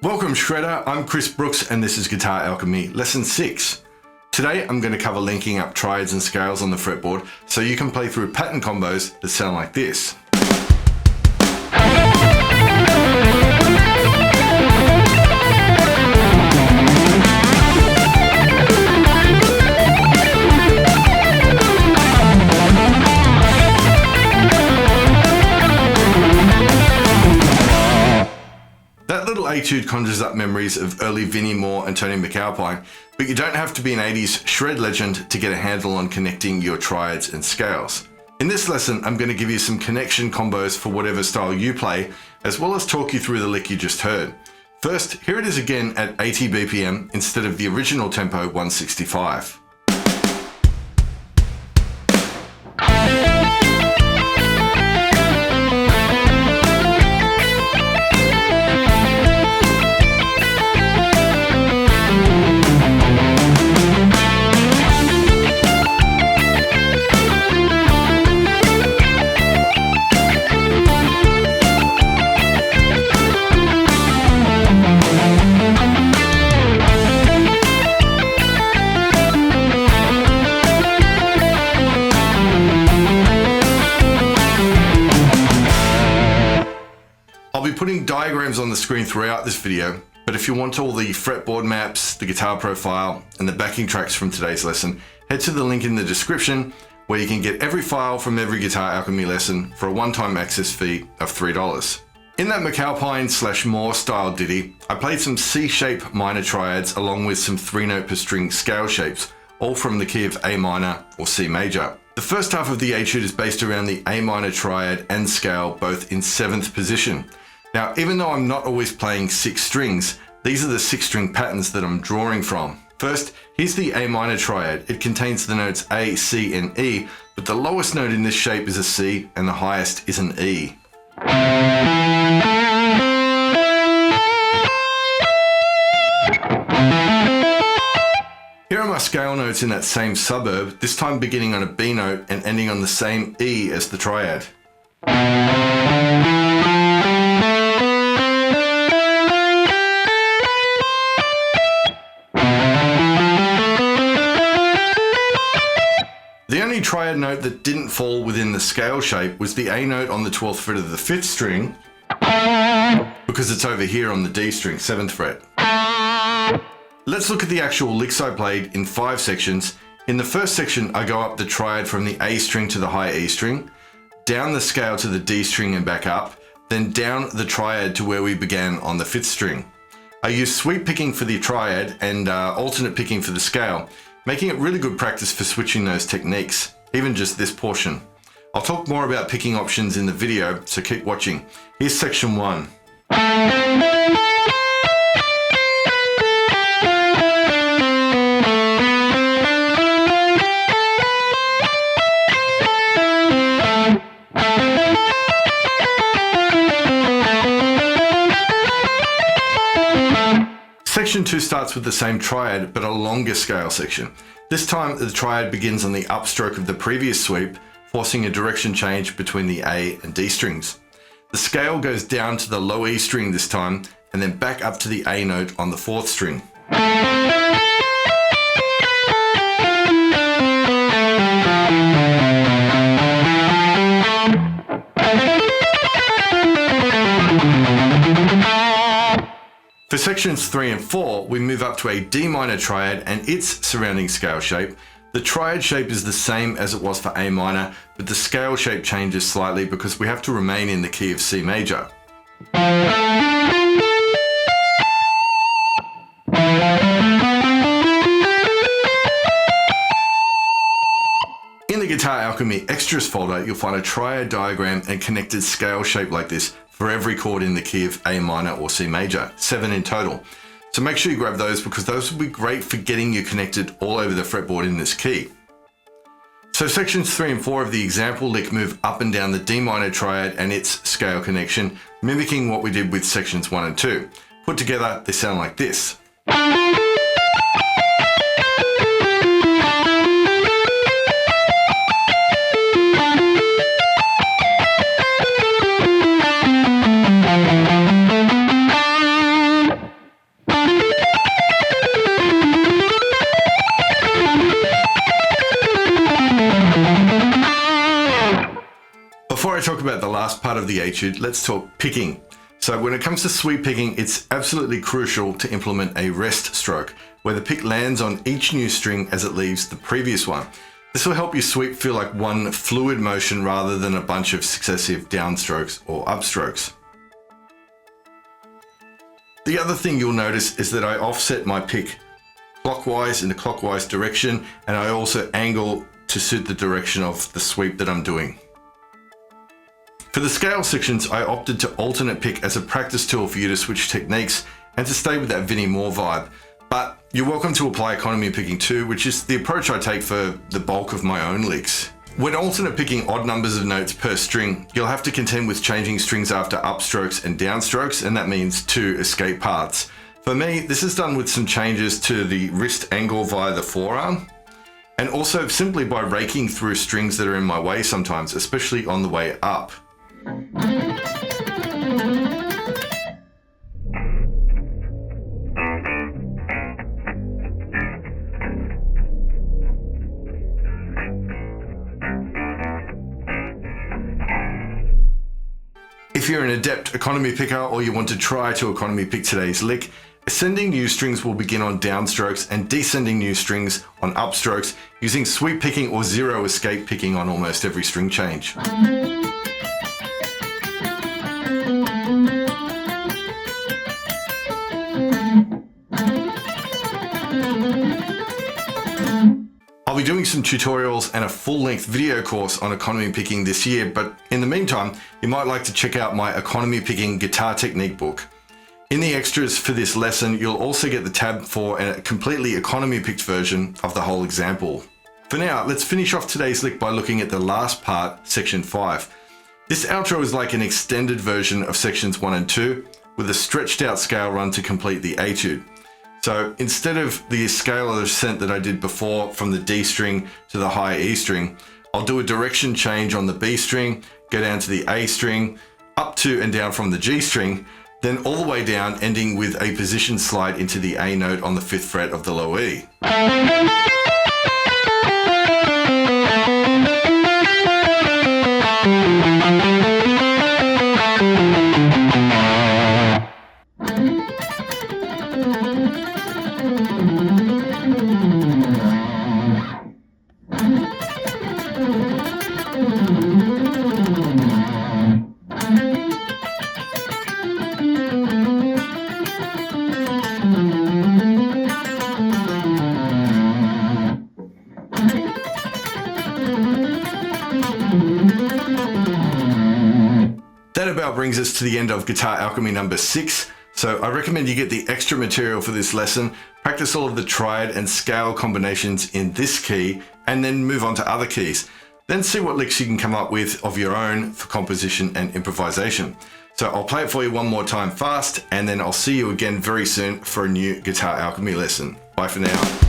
Welcome Shredder, I'm Chris Brooks and this is Guitar Alchemy Lesson 6. Today I'm going to cover linking up triads and scales on the fretboard so you can play through pattern combos that sound like this. That little etude conjures up memories of early Vinnie Moore and Tony MacAlpine, but you don't have to be an 80s shred legend to get a handle on connecting your triads and scales. In this lesson, I'm going to give you some connection combos for whatever style you play, as well as talk you through the lick you just heard. First, here it is again at 80 BPM instead of the original tempo 165. I'll be putting diagrams on the screen throughout this video, but if you want all the fretboard maps, the guitar profile, and the backing tracks from today's lesson, head to the link in the description where you can get every file from every Guitar Alchemy lesson for a one-time access fee of $3. In that MacAlpine/Moore style ditty, I played some C-shape minor triads along with some 3-note per string scale shapes, all from the key of A minor or C major. The first half of the etude is based around the A minor triad and scale, both in 7th position. Now, even though I'm not always playing 6 strings, these are the 6-string patterns that I'm drawing from. First, here's the A minor triad. It contains the notes A, C, and E, but the lowest note in this shape is a C, and the highest is an E. Here are my scale notes in that same suburb, this time beginning on a B note and ending on the same E as the triad. The only triad note that didn't fall within the scale shape was the A note on the 12th fret of the 5th string, because it's over here on the D string, 7th fret. Let's look at the actual licks I played in 5 sections. In the first section, I go up the triad from the A string to the high E string, down the scale to the D string and back up, then down the triad to where we began on the 5th string. I use sweep picking for the triad and alternate picking for the scale, making it really good practice for switching those techniques, even just this portion. I'll talk more about picking options in the video, so keep watching. Here's section 1. Section 2 starts with the same triad, but a longer scale section. This time, the triad begins on the upstroke of the previous sweep, forcing a direction change between the A and D strings. The scale goes down to the low E string this time, and then back up to the A note on the 4th string. For sections 3 and 4, we move up to a D minor triad and its surrounding scale shape. The triad shape is the same as it was for A minor, but the scale shape changes slightly because we have to remain in the key of C major. In the Guitar Alchemy Extras folder, you'll find a triad diagram and connected scale shape like this for every chord in the key of A minor or C major, 7 in total. So make sure you grab those because those will be great for getting you connected all over the fretboard in this key. So sections 3 and 4 of the example lick move up and down the D minor triad and its scale connection, mimicking what we did with sections 1 and 2. Put together, they sound like this. of the etude, let's talk picking. So when it comes to sweep picking, it's absolutely crucial to implement a rest stroke, where the pick lands on each new string as it leaves the previous one. This will help your sweep feel like one fluid motion rather than a bunch of successive downstrokes or upstrokes. The other thing you'll notice is that I offset my pick clockwise in the clockwise direction, and I also angle to suit the direction of the sweep that I'm doing. For the scale sections, I opted to alternate pick as a practice tool for you to switch techniques and to stay with that Vinnie Moore vibe. But you're welcome to apply economy picking too, which is the approach I take for the bulk of my own licks. When alternate picking odd numbers of notes per string, you'll have to contend with changing strings after upstrokes and downstrokes, and that means 2 escape paths. For me, this is done with some changes to the wrist angle via the forearm, and also simply by raking through strings that are in my way sometimes, especially on the way up. If you're an adept economy picker or you want to try to economy pick today's lick, ascending new strings will begin on downstrokes and descending new strings on upstrokes using sweep picking or zero escape picking on almost every string change. I'll be doing some tutorials and a full-length video course on economy picking this year, but in the meantime, you might like to check out my economy picking guitar technique book. In the extras for this lesson, you'll also get the tab for a completely economy picked version of the whole example. For now, let's finish off today's lick by looking at the last part, section 5. This outro is like an extended version of sections 1 and 2, with a stretched out scale run to complete the etude. So instead of the scale of ascent that I did before from the D string to the high E string, I'll do a direction change on the B string, go down to the A string, up to and down from the G string, then all the way down, ending with a position slide into the A note on the 5th fret of the low E. That about brings us to the end of Guitar Alchemy number 6. So I recommend you get the extra material for this lesson, practice all of the triad and scale combinations in this key, and then move on to other keys. Then see what licks you can come up with of your own for composition and improvisation. So I'll play it for you one more time fast, and then I'll see you again very soon for a new Guitar Alchemy lesson. Bye for now.